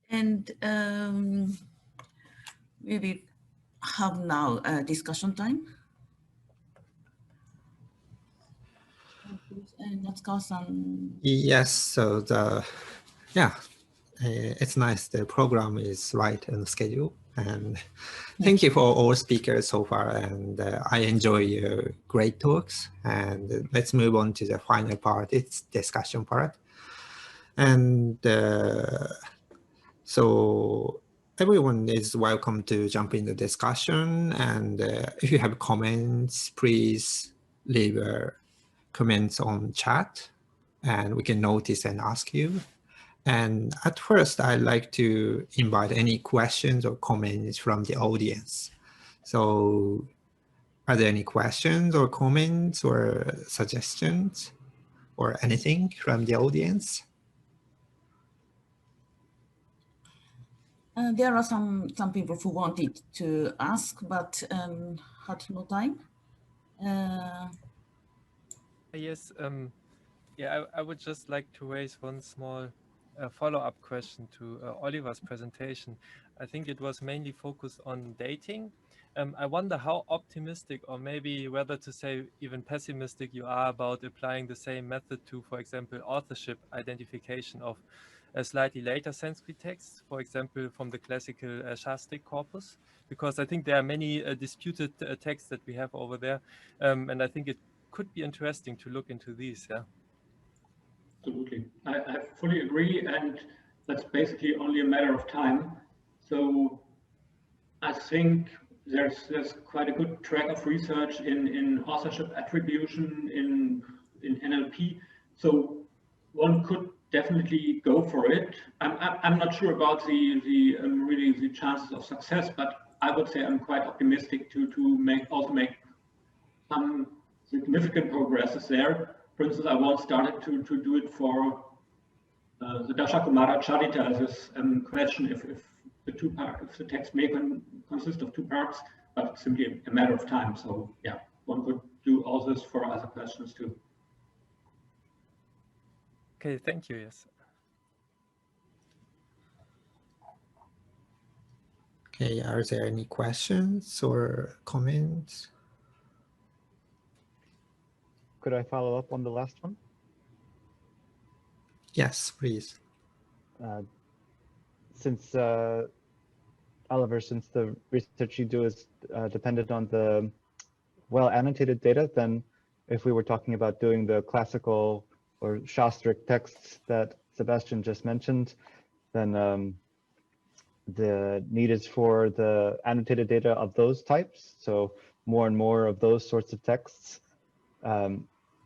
And maybe have now discussion time. Please, Natsukawa-san. Yes, so it's nice. The program is right on schedule. And thank you for all speakers so far. And I enjoy your great talks. And let's move on to the final part. It's discussion part. And so everyone is welcome to jump in the discussion. And if you have comments, please leave comments on chat and we can notice and ask you. And at first, I'd like to invite any questions or comments from the audience. So are there any questions or comments or suggestions or anything from the audience? There are some people who wanted to ask, but had no time. Yes, yeah, I would just like to raise one small follow-up question to Oliver's presentation. I think it was mainly focused on dating. I wonder how optimistic, or maybe whether to say even pessimistic, you are about applying the same method to, for example, authorship identification of a slightly later Sanskrit texts, for example, from the classical Shastic corpus, because I think there are many disputed texts that we have over there, and I think it could be interesting to look into these. Yeah. Absolutely, I fully agree, and that's basically only a matter of time. So I think there's quite a good track of research in authorship attribution in NLP. So one could definitely go for it. I'm not sure about really the chances of success, but I would say I'm quite optimistic to make some significant progresses there. For instance, I once started to do it for the Dashakumara Charita, this question if the text may consist of two parts, but it's simply a matter of time. So yeah, one could do all this for other questions too. Okay, thank you. Yes. Okay, are there any questions or comments? Could I follow up on the last one? Yes, please. Since Oliver, since the research you do is dependent on the well-annotated data, then if we were talking about doing the classical or Shastric texts that Sebastian just mentioned, then the need is for the annotated data of those types. So more and more of those sorts of texts.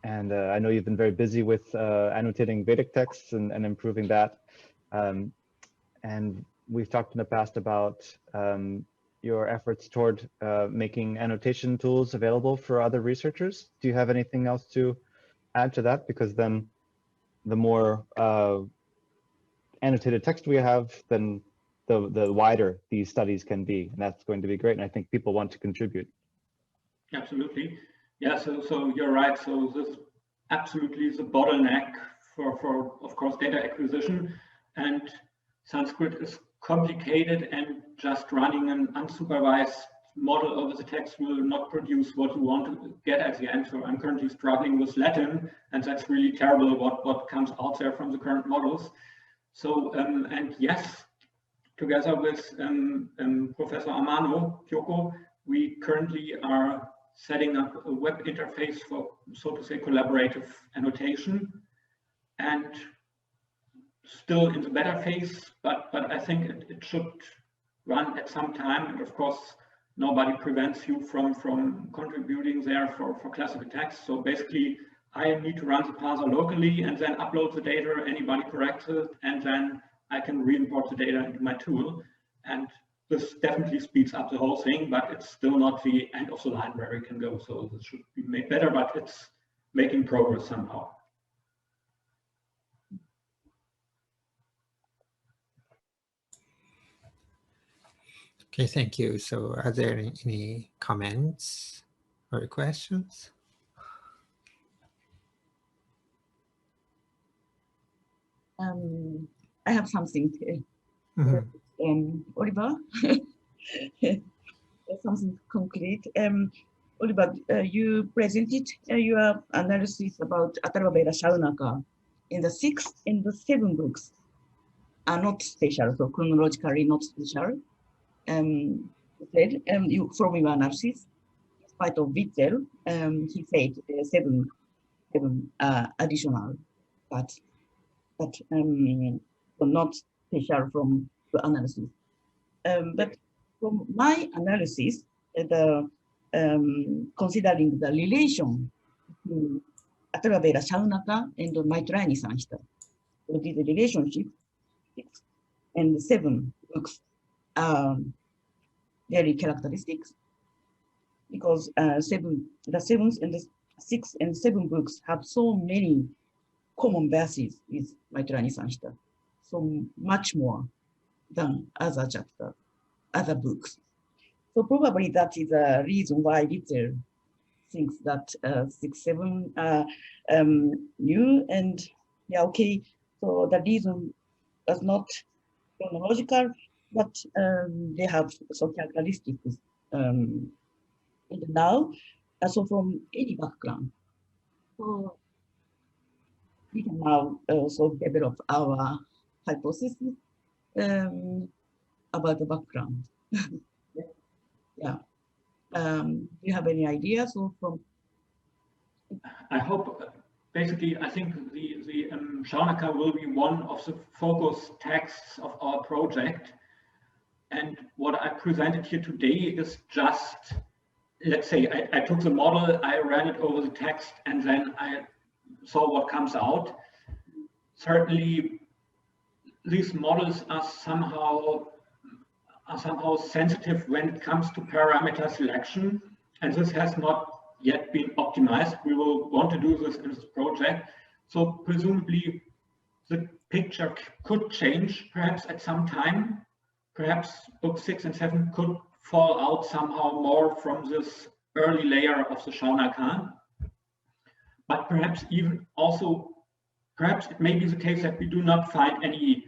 And I know you've been very busy with annotating Vedic texts and improving that. And we've talked in the past about your efforts toward making annotation tools available for other researchers. Do you have anything else to add to that? Because then the more annotated text we have, then the wider these studies can be, and that's going to be great. And I think people want to contribute. Absolutely. Yeah, so you're right. So this absolutely is a bottleneck for of course, data acquisition. And Sanskrit is complicated, and just running an unsupervised model over the text will not produce what you want to get at the end. So I'm currently struggling with Latin, and that's really terrible what comes out there from the current models. So, and yes, together with Professor Amano Kyoko, we currently are setting up a web interface for, so to say, collaborative annotation, and still in the beta phase, but I think it should run at some time. And of course, nobody prevents you from contributing there for classical text. So basically, I need to run the parser locally and then upload the data, anybody corrects it, and then I can re-import the data into my tool. And this definitely speeds up the whole thing, but it's still not the end of the line where we can go. So this should be made better, but it's making progress somehow. Okay, thank you. So are there any comments or questions? I have something Oliver, something concrete. Oliver, you presented your analysis about Atharva Veda Shaunaka in the 6 and the 7 books are not special, so chronologically not special. You said from your analysis, in spite of Witzel, he said 7 additional, but not special from the analysis. But from my analysis, considering the relation between Atharva Veda Shaunaka and Maitrayani Sanhita, so this relationship 6 and 7 books are very characteristic because the 7th and the 6th and 7 books have so many common verses with Maitrayani Sanhita, so much more than other books. So probably that is a reason why Witzel thinks that 6, 7 new, and yeah, okay. So the reason is not chronological, but they have some characteristics. And now, so from any background, so we can now also develop our hypothesis about the background. Yeah. Do you have any ideas? So from I hope, basically, I think the Shaunaka will be one of the focus texts of our project. And what I presented here today is just, let's say, I took the model, I ran it over the text, and then I saw what comes out. Certainly, these models are somehow sensitive when it comes to parameter selection, and this has not yet been optimized. We will want to do this in this project. So presumably the picture could change perhaps at some time. Perhaps book 6 and 7 could fall out somehow more from this early layer of the Shaunaka. But perhaps even also, perhaps it may be the case that we do not find any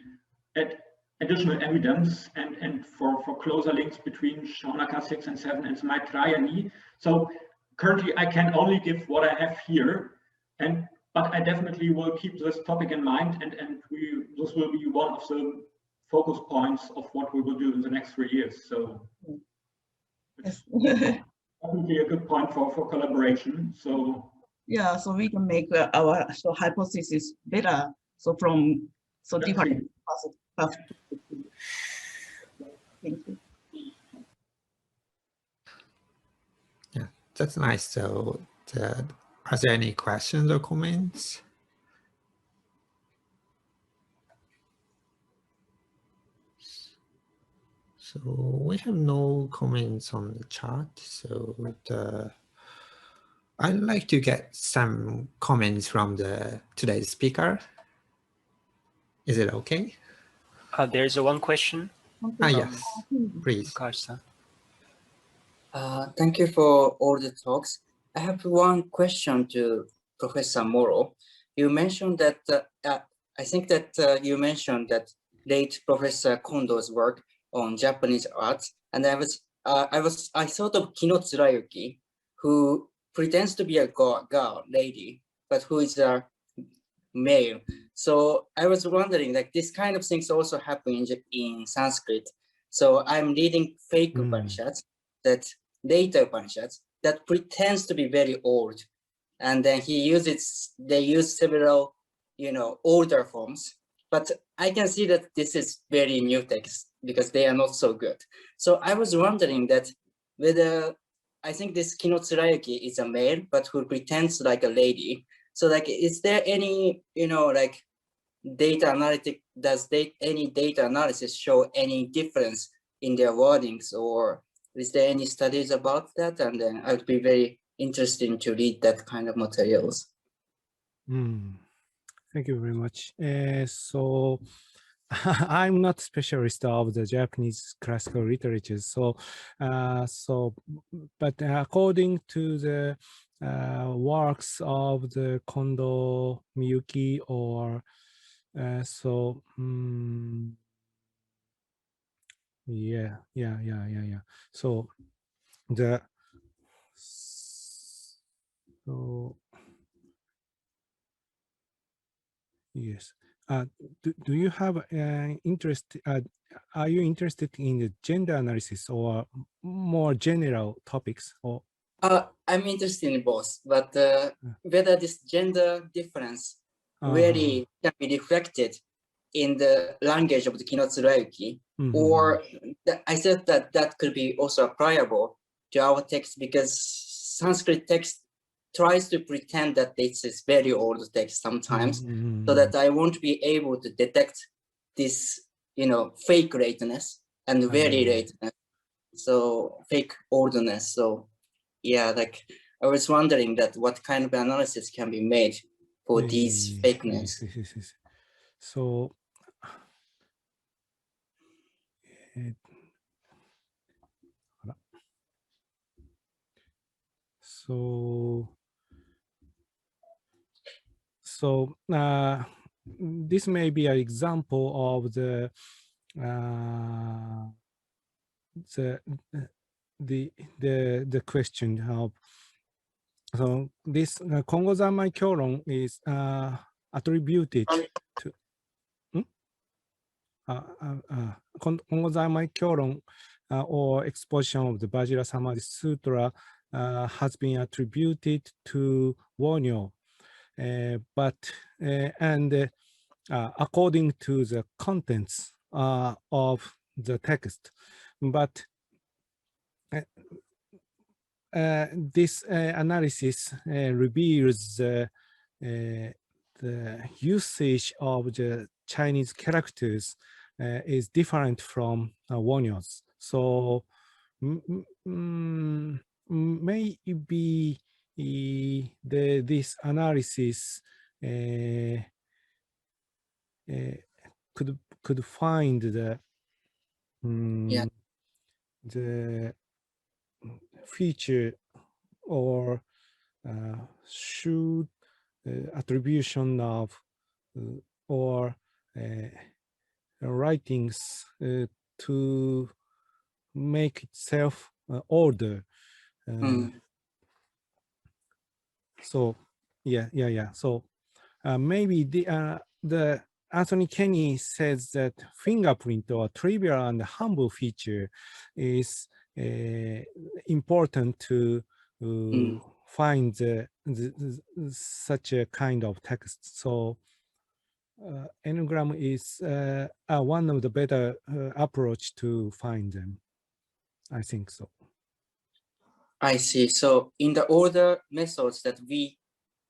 additional evidence and for closer links between Shaunaka 6 and 7 and Maitrayani. So currently I can only give what I have here, but I definitely will keep this topic in mind, and this will be one of the focus points of what we will do in the next 3 years. So it's definitely a good point for collaboration. So yeah, so we can make our hypothesis better. So from different perspectives. Thank you. Yeah, that's nice. So are there any questions or comments? So we have no comments on the chat. So I'd like to get some comments from today's speaker. Is it okay? There's one question. Yes, please. Karsa. Thank you for all the talks. I have one question to Professor Moro. You mentioned that, I think that you mentioned that late Professor Kondo's work on Japanese art, and I thought of Kino Tsurayuki, who pretends to be a girl, lady, but who is a male. So I was wondering, like, this kind of things also happen in Sanskrit. So I'm reading fake Upanishads, later Upanishads that pretends to be very old, and then they use several, older forms. But I can see that this is very new text because they are not so good. So I was wondering that whether, I think this Kino Tsurayuki is a male, but who pretends like a lady. So like, is there any, like data analytic, any data analysis show any difference in their wordings, or is there any studies about that? And then I would be very interested to read that kind of materials. Thank you very much. So I'm not specialist of the Japanese classical literature. So, but according to the works of the Kondo, Miyuki, or Yeah. So yes. Do you have interest? Are you interested in the gender analysis or more general topics? Or I'm interested in both, but whether this gender difference Uh-huh. really can be reflected in the language of the Kinotsurayuki, or I said that that could be also applicable to our text, because Sanskrit text tries to pretend that this is very old text sometimes, so that I won't be able to detect this, fake lateness and very lateness, so fake oldness. So yeah, like I was wondering that what kind of analysis can be made for these fakeness. Yes. So this may be an example of the question of, so this Kongozanmai Kyoron is attributed to Kongozanmai Kyoron or exposition of the Vajra Samadhi Sutra has been attributed to Wonyo, but according to the contents of the text, but this analysis reveals the usage of the Chinese characters is different from Wonyo's. So maybe this analysis could find the the feature or should attribution of or writings to make itself order. So yeah. So maybe the Anthony Kenny says that fingerprint or trivial and humble feature is important to find such a kind of text. So Ngram is one of the better approach to find them. I think so. I see. So in the order methods that we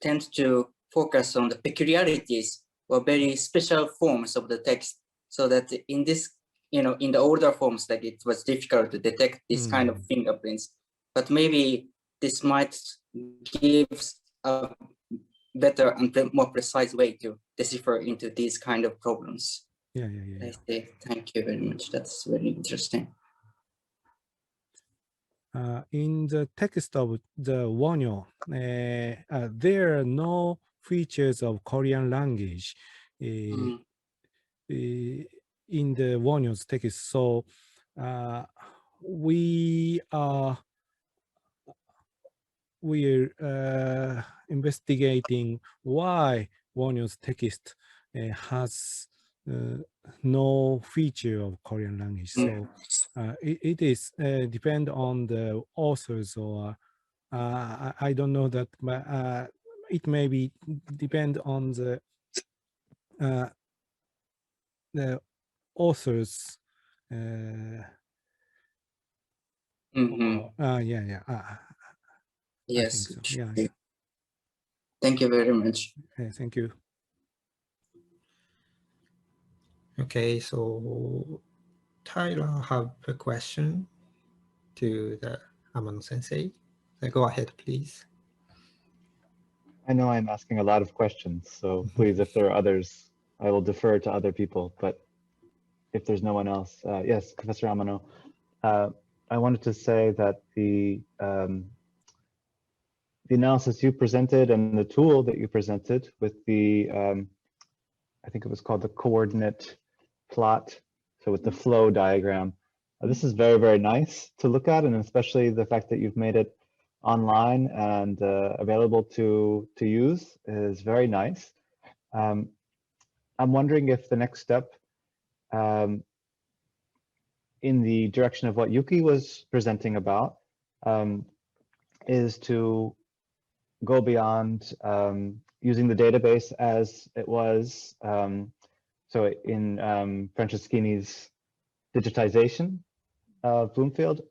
tend to focus on the peculiarities or very special forms of the text, so that in this, in the order forms, like it was difficult to detect this kind of fingerprints, but maybe this might give a better and more precise way to decipher into these kind of problems. Yeah. I see. Thank you very much. That's very interesting. In the text of the Wonyo, there are no features of Korean language in the Wonyo's text. So we are investigating why Wonyo's text has no feature of Korean language. So it is depend on the authors, or I don't know that, but it may be depend on the authors. Yes. So. Yeah. Thank you very much. Thank you. Okay, so Tyler have a question to the Amano Sensei. So go ahead, please. I know I'm asking a lot of questions, so please, if there are others, I will defer to other people. But if there's no one else, yes, Professor Amano, I wanted to say that the analysis you presented and the tool that you presented with the, I think it was called the coordinate plot, so with the flow diagram, This is very, very nice to look at, and especially the fact that you've made it online and available to use is very nice. I'm wondering if the next step in the direction of what Yuki was presenting about is to go beyond using the database as it was. So in Franceschini's digitization of Bloomfield,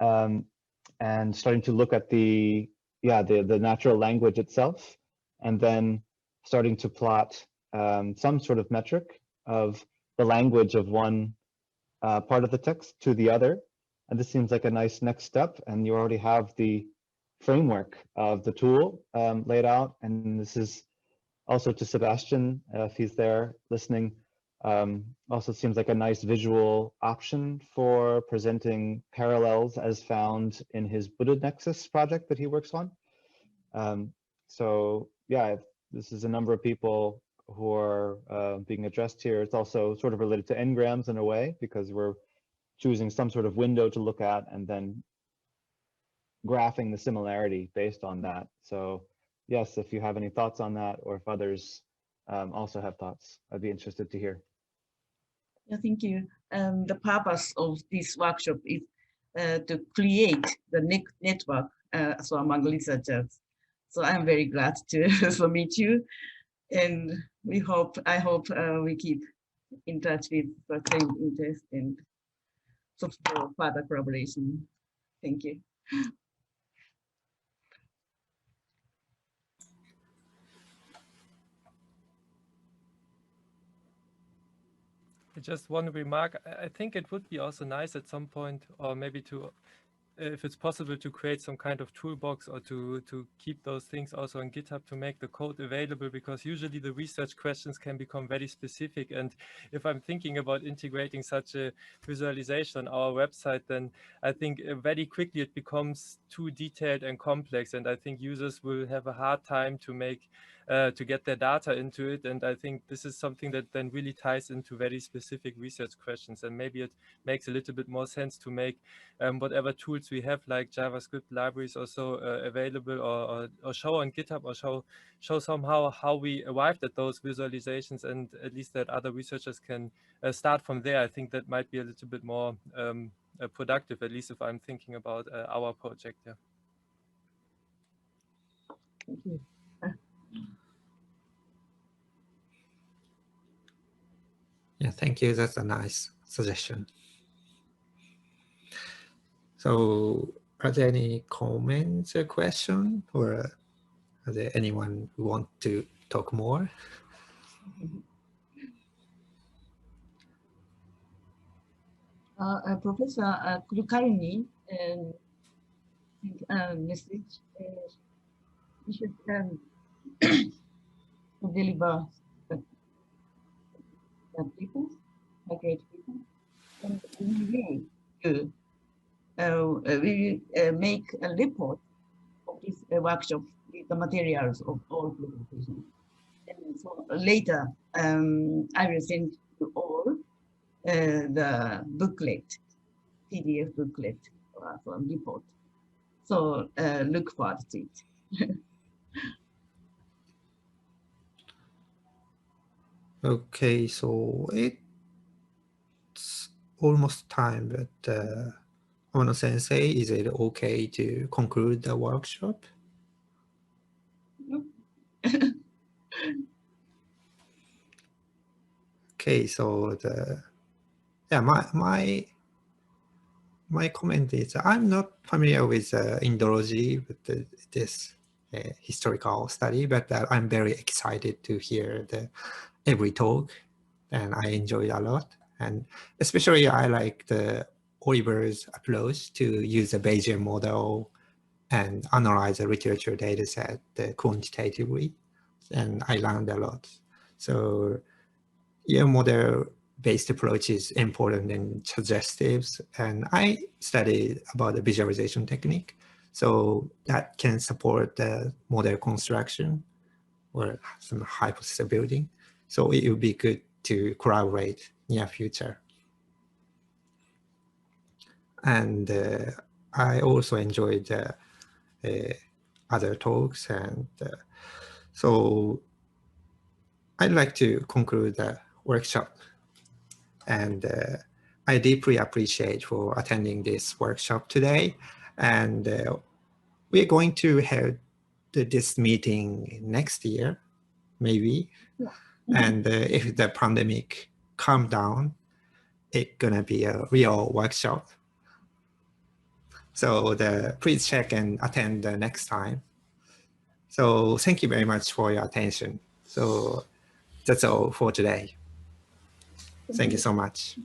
and starting to look at the natural language itself, and then starting to plot some sort of metric of the language of one part of the text to the other. And this seems like a nice next step, and you already have the framework of the tool laid out. And this is also to Sebastian, if he's there listening, also seems like a nice visual option for presenting parallels as found in his Buddha Nexus project that he works on. So yeah, this is a number of people who are being addressed here. It's also sort of related to n-grams in a way, because we're choosing some sort of window to look at and then graphing the similarity based on that. So yes, if you have any thoughts on that, or if others also have thoughts, I'd be interested to hear. Yeah, thank you. The purpose of this workshop is to create the network so among researchers. So I'm very glad to meet you, and I hope we keep in touch with the same interest and so for further collaboration. Thank you. Just one remark. I think it would be also nice at some point, or maybe to, if it's possible, to create some kind of toolbox, or to keep those things also on GitHub to make the code available, because usually the research questions can become very specific. And if I'm thinking about integrating such a visualization on our website, then I think very quickly it becomes too detailed and complex. And I think users will have a hard time to make to get their data into it. And I think this is something that then really ties into very specific research questions. And maybe it makes a little bit more sense to make whatever tools we have, like JavaScript libraries, also available, or show on GitHub, or show somehow how we arrived at those visualizations, and at least that other researchers can start from there. I think that might be a little bit more productive, at least if I'm thinking about our project. Yeah. Thank you. Yeah, thank you. That's a nice suggestion. So are there any comments or questions, or are there anyone who want to talk more? Professor Kulkarni message, we should deliver the people, the great people, and we will make a report of this workshop with the materials of all presentations. And so later, I will send you all the booklet, PDF booklet for report. So look forward to it. Okay, so it's almost time, but Ono Sensei, is it okay to conclude the workshop? Okay, so my comment is I'm not familiar with Indology, with this historical study, but I'm very excited to hear every talk, and I enjoyed a lot. And especially I like the Oliver's approach to use a Bayesian model and analyze a literature data set quantitatively, and I learned a lot. So your model-based approach is important in suggestives, and I studied about the visualization technique, so that can support the model construction or some hypothesis building. So it would be good to collaborate near future. And I also enjoyed other talks. And so I'd like to conclude the workshop. And I deeply appreciate for attending this workshop today. And we're going to have this meeting next year, maybe. Yeah. And if the pandemic calm down, it's gonna be a real workshop. So please check and attend the next time. So thank you very much for your attention. So that's all for today. Thank you so much.